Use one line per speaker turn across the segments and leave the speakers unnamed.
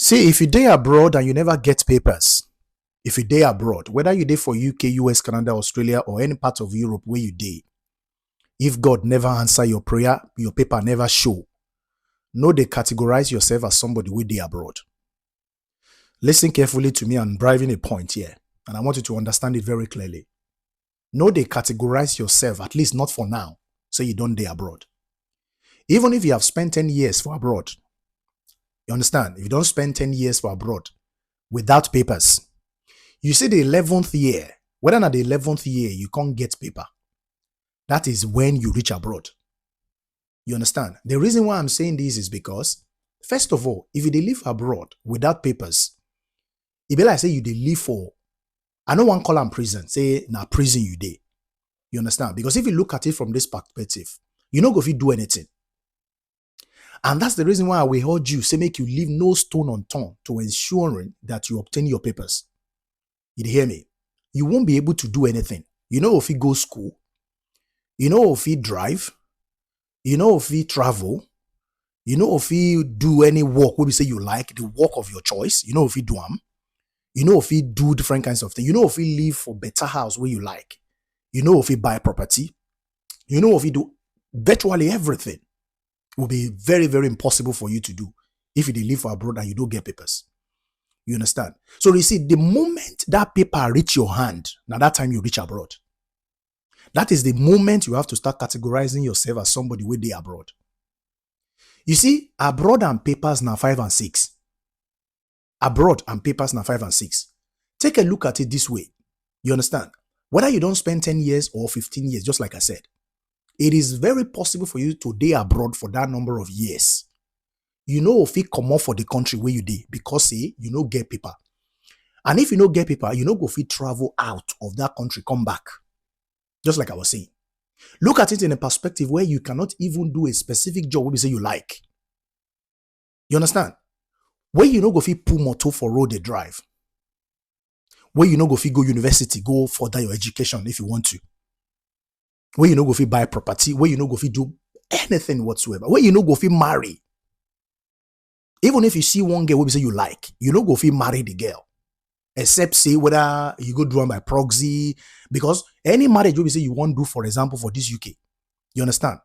See, if you day abroad and you never get papers, if you day abroad, whether you day for UK, US, Canada, Australia, or any part of Europe where you day, if God never answer your prayer, your paper never show, no, they categorize yourself as somebody who day abroad. Listen carefully to me. I'm driving a point here, and I want you to understand it very clearly. No, they categorize yourself, at least not for now, so you don't day abroad. Even if you have spent 10 years for abroad, you understand? If you don't spend 10 years for abroad without papers, you see the 11th year, whether not the 11th year you can't get paper, that is when you reach abroad. You understand? The reason why I'm saying this is because, first of all, if you live abroad without papers, it be like say you live for, I know one call them prison, say na prison you dey. You understand? Because if you look at it from this perspective, you know go if you do anything. And that's the reason why we heard you say make you leave no stone unturned to ensuring that you obtain your papers. You hear me? You won't be able to do anything. You know if you go school, you know if you drive, you know if you travel, you know if you do any work where we say you like, the work of your choice, you know if you do them, you know if you do different kinds of things, you know if you live for better house where you like, you know if you buy property, you know if you do virtually everything, will be very, very impossible for you to do if you live for abroad and you don't get papers. You understand? So you see, the moment that paper reach your hand, now that time you reach abroad. That is the moment you have to start categorizing yourself as somebody with the abroad. You see, abroad and papers now 5 and 6. Abroad and papers now 5 and 6. Take a look at it this way. You understand? Whether you don't spend 10 years or 15 years, just like I said, it is very possible for you to day abroad for that number of years. You know if you come off for the country where you day because say you know get paper. And if you know get paper, you know go fit travel out of that country, come back. Just like I was saying. Look at it in a perspective where you cannot even do a specific job where we say you like. You understand? Where you know go fit pull motor for road they drive. Where you know go fit go university, go further your education if you want to. Where you know go fit buy property, where you know go fit do anything whatsoever. Where you know go fit marry. Even if you see one girl where we say you like, you know go fit marry the girl. Except say whether you go do one by proxy, because any marriage where we say you want to do, for example, for this UK, you understand?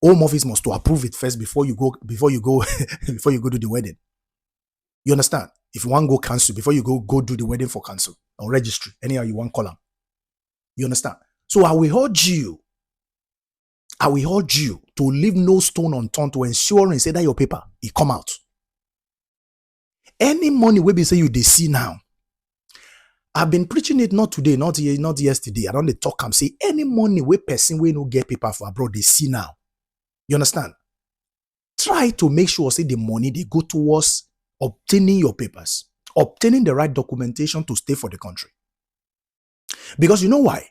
Home office must to approve it first before you go before you go do the wedding. You understand? If you want to go cancel, before you go do the wedding for cancel or registry, anyhow you want column. You understand? So I will urge you to leave no stone unturned to ensure and say that your paper it come out. Any money we be say you they see now. I've been preaching it not today, not yesterday. I don't talk and say any money we person we no get paper for abroad they see now. You understand? Try to make sure say the money they go towards obtaining your papers, obtaining the right documentation to stay for the country. Because you know why?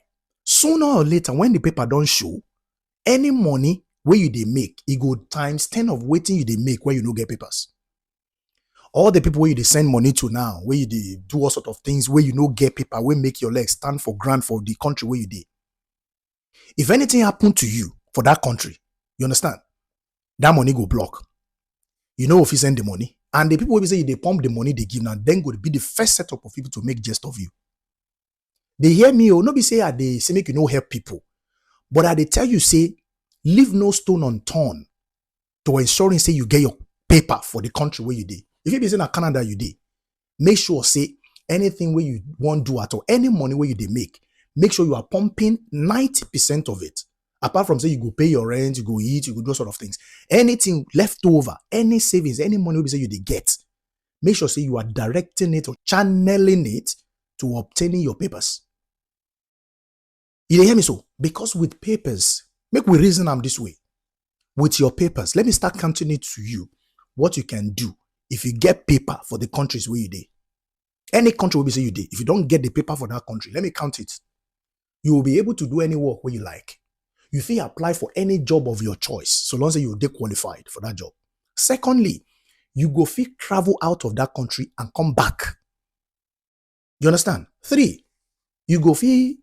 Sooner or later, when the paper don't show, any money where you they make, it go times 10 of waiting you they make when you no get papers. All the people where you they send money to now, where you they do all sort of things, where you no get paper, where make your legs stand for grant for the country where you did. If anything happen to you for that country, you understand? That money go block. You know if you send the money. And the people will say they pump the money they give now, then go to be the first setup of people to make jest of you. They hear me or no be say they say make you no help people. But they tell you say leave no stone unturned to ensuring say you get your paper for the country where you did. If you be saying in Canada you did, make sure say anything where you want to do at all, any money where you they make sure you are pumping 90% of it. Apart from say you go pay your rent, you go eat, you go do sort of things. Anything left over, any savings, any money we say you they get, make sure say you are directing it or channeling it to obtaining your papers. You hear me so? Because with papers, make we reason them this way. With your papers, let me start counting it to you what you can do if you get paper for the countries where you did. Any country where we say you did. If you don't get the paper for that country, let me count it. You will be able to do any work where you like. You feel apply for any job of your choice, so long as you're qualified for that job. Secondly, you go feel travel out of that country and come back. You understand? 3, you go feel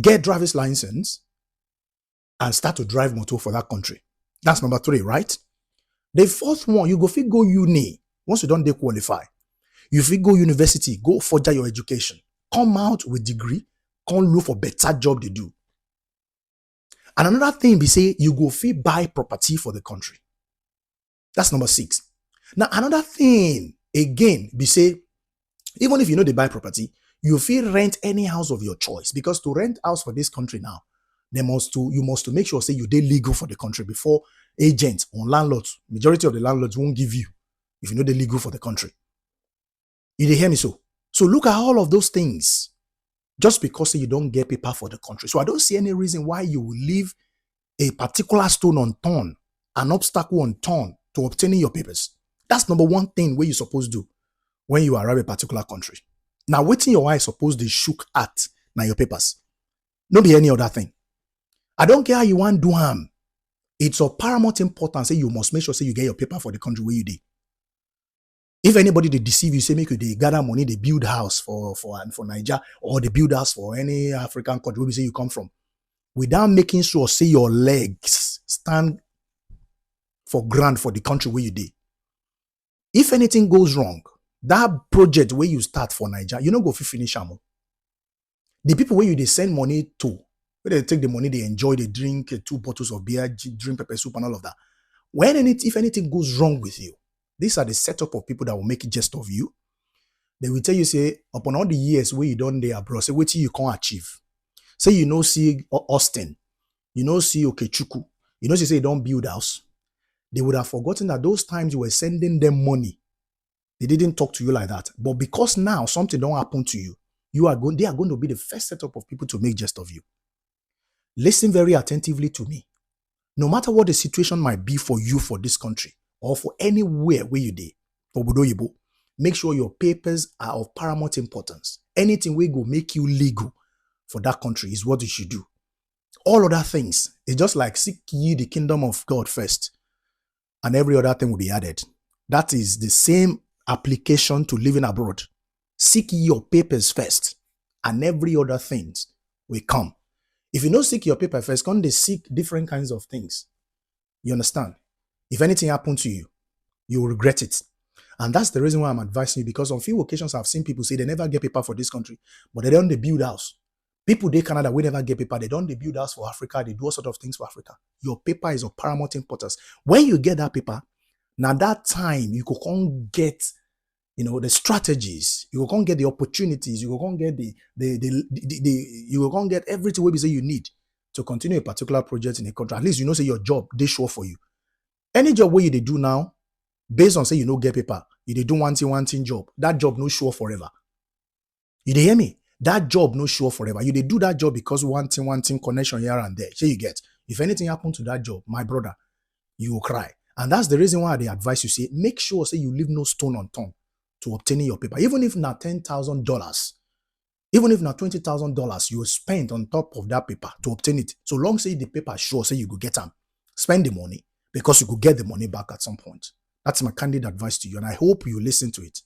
get driver's license and start to drive motor for that country. That's number 3, right? The 4th one, you go feel go uni once you don't qualify. You fit go university, go further your education, come out with degree, come look for better job to do. And another thing be say you go fit buy property for the country. That's number 6. Now another thing again be say, even if you know they buy property, you fit rent any house of your choice, because to rent house for this country now, you must to make sure say you dey legal for the country before agents or landlords, majority of the landlords won't give you if you know they legal for the country. You dey hear me so? So look at all of those things just because say you don't get paper for the country. So I don't see any reason why you will leave a particular stone unturned, an obstacle unturned to obtaining your papers. That's number 1 thing where you supposed to do when you arrive a particular country. Now, waiting your eye supposed to shook at now your papers. No be any other thing. I don't care how you want to do harm. It's of paramount importance. Say you must make sure say you get your paper for the country where you dey. If anybody they deceive you, say make you they gather money, they build house for Niger, or they build house for any African country where we say you come from, without making sure say your legs stand for ground for the country where you dey. If anything goes wrong, that project where you start for Niger, you don't go finish am. The people where you they send money to, where they take the money, they enjoy, they drink 2 bottles of beer, drink pepper soup and all of that. If anything goes wrong with you, these are the setup of people that will make a jest of you. They will tell you, say, upon all the years where you done there abroad, say, what you can't achieve. Say, you know, see Austin, you know, see Okechukwu, you know, say, you don't build house. They would have forgotten that those times you were sending them money, they didn't talk to you like that. But because now something don't happen to you, they are going to be the first setup of people to make jest of you. Listen very attentively to me. No matter what the situation might be for you for this country or for anywhere where you dey, for Bodoyibo, make sure your papers are of paramount importance. Anything will go make you legal for that country is what you should do. All other things, it's just like seek ye the kingdom of God first, and every other thing will be added. That is the same application to living abroad. Seek ye your papers first, and every other things will come. If you don't seek your paper first, can't they seek different kinds of things? You understand? If anything happens to you, you will regret it. And that's the reason why I'm advising you, because on few occasions I've seen people say they never get paper for this country, but they don't build house. People in Canada will never get paper. They don't build house for Africa. They do all sort of things for Africa. Your paper is of paramount importance. When you get that paper, now that time you can get, the strategies. You can get the opportunities. You can get you can get everything we say you need to continue a particular project in a country. At least you know say your job they sure for you. Any job where you they do now, based on say you know get paper, you they do one thing job. That job no sure forever. You dey hear me? That job no sure forever. You they do that job because one thing connection here and there. So you get. If anything happen to that job, my brother, you will cry. And that's the reason why they advise you say make sure say you leave no stone unturned to obtaining your paper. Even if not $10,000, even if not $20,000, you will spend on top of that paper to obtain it. So long say the paper sure say you go get them. Spend the money because you could get the money back at some point. That's my candid advice to you, and I hope you listen to it.